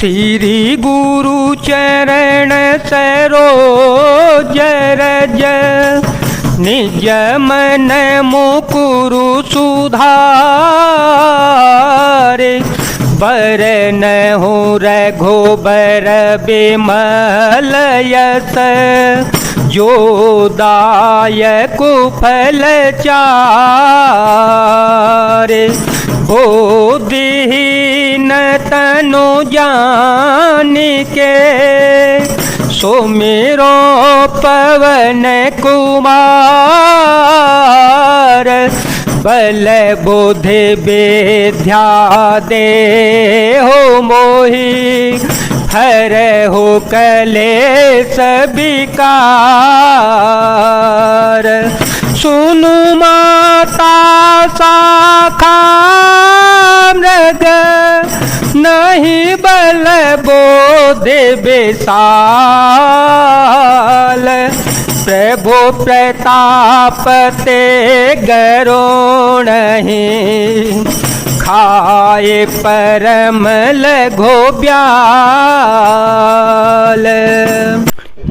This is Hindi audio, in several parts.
श्री गुरु चरण सरोज रज निज मन मुकुरु सुधारे बरन हो रघुबर बिमल यस जो दायक फल चारे बोधिहीन तनु जानिके सुमिरो पवन कुमार बल बुद्धि विद्या दे हो मोहि हर हो कलेश विकार सुनु माता शाखा मृग नहीं बल बोधि विशाल प्रभु प्रताप ते गरुण खाए परम लघु ब्याल।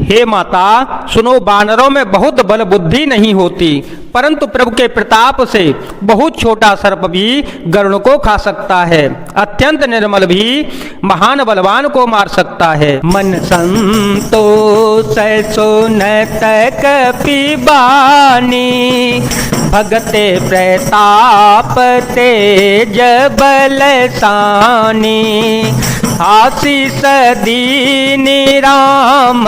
हे माता सुनो, बानरों में बहुत बल बुद्धि नहीं होती, परंतु प्रभु के प्रताप से बहुत छोटा सर्प भी गरुड़ को खा सकता है। अत्यंत निर्मल भी महान बलवान को मार सकता है। मन संतोष सुनत कपिबानी भगते प्रताप तेज बलसानी आशीष दीनी राम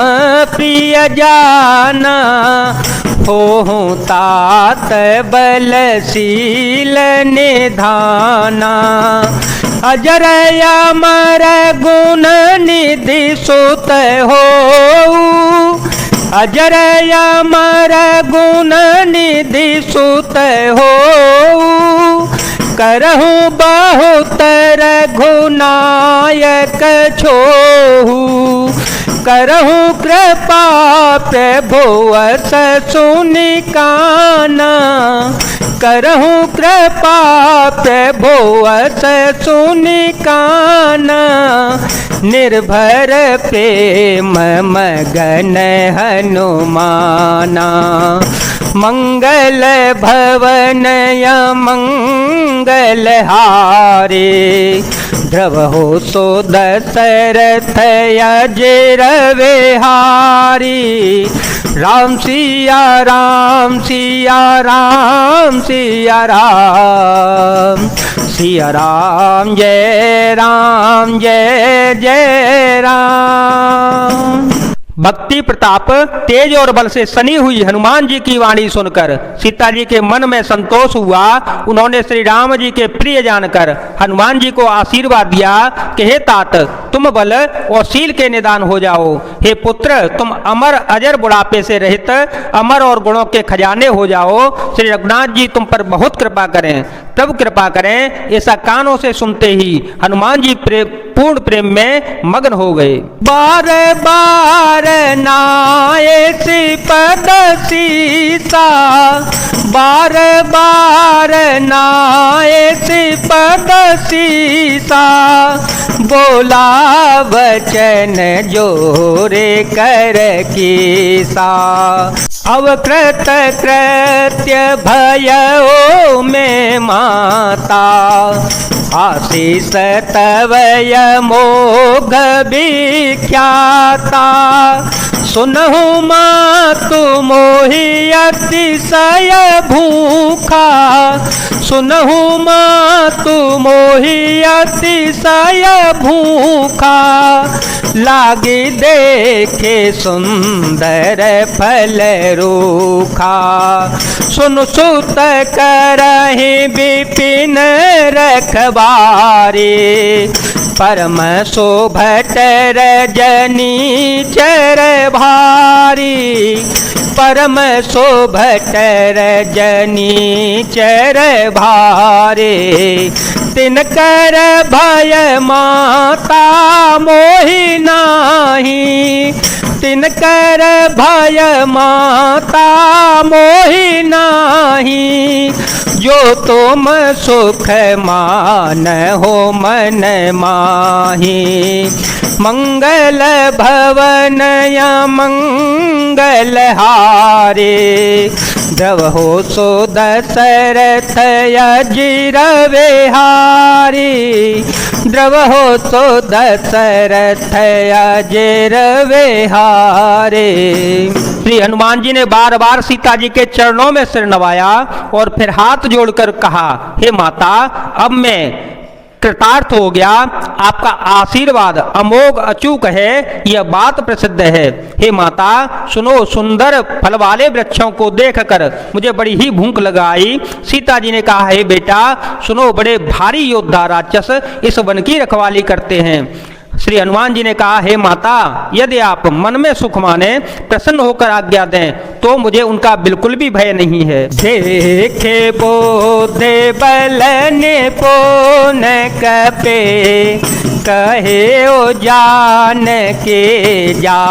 प्रिय जाना हो तात बलशील निधाना अजर अमर गुण निधि सुत हो अजर अमर गुण निधि सुत हो करहूँ बहुत रघुनायक छोहू करहूँ कृपा प्रभु अस सुनिकाना करहूँ कृपा प्रभु अस सुनिकाना निर्भर प्रेम मगन हनुमाना मंगल भवन मंगल हारे ध्रुव हो सो दशरथ अजर विहारी राम सिया राम सिया राम सिया राम सिया राम जय जय राम। भक्ति प्रताप तेज और बल से सनी हुई हनुमान जी की वाणी सुनकर सीता जी के मन में संतोष हुआ। उन्होंने श्री राम जी के प्रिय जानकर हनुमान जी को आशीर्वाद दिया कि हे तात, तुम बल और शील के निदान हो जाओ। हे पुत्र, तुम अमर अजर बुढ़ापे से रहित अमर और गुणों के खजाने हो जाओ। श्री रघुनाथ जी तुम पर बहुत कृपा करें, प्रभु कृपा करें। ऐसा कानों से सुनते ही हनुमान जी पूर्ण प्रेम में मग्न हो गए। बार बार नाये श्रीपद सीसा बार बार नाये श्रीपद सीसा बोला वचन जोरे कर कीसा अवकृत कृत्य भयो में माता आशीष तवय मोघ विख्याता सुनहु मातु मोहि अतिशय भूखा सुनहु मातु मोहि अतिशय भूखा लागी देखे सुंदर फल रूखा सुन सुत करहि विपिन रखबारी परम शोभत रजनी चर भारी परम शोभत रजनी चर भारे तिनकर भय माता मोहि नाही तिनकर भय माता मोहि नाही जो तुम सुख मान हो मन माही। मंगल भवन या मंगल हारे, द्रवहो सो दशरथ अजिर विहारी। द्रवहो सो दशरथ अजिर विहारे। श्री हनुमान जी ने बार बार सीता जी के चरणों में सिर नवाया और फिर हाथ जोड़कर कहा, हे माता, अब मैं कृतार्थ हो गया, आपका आशीर्वाद अमोघ अचूक है, यह बात प्रसिद्ध है। हे माता सुनो, सुंदर फल वाले वृक्षों को देखकर मुझे बड़ी ही भूख लगाई। सीता जी ने कहा, हे बेटा सुनो, बड़े भारी योद्धा राक्षस इस वन की रखवाली करते हैं। श्री हनुमान जी ने कहा, हे माता, यदि आप मन में सुख माने, प्रसन्न होकर आज्ञा दें, तो मुझे उनका बिल्कुल भी भय नहीं है। देखे बोधे बल निपुण कपे, कहे ओ जान के जाहो।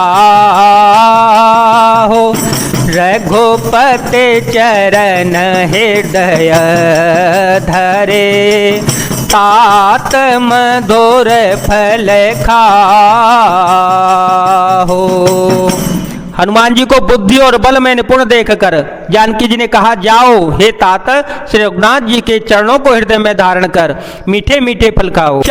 रघुपति चरण हृदय धरे, तात मधुर फल खाहो। हनुमान जी को बुद्धि और बल में निपुण देखकर जानकी जी ने कहा, जाओ हे तात, श्री रघुनाथ जी के चरणों को हृदय में धारण कर मीठे मीठे फल खाओ।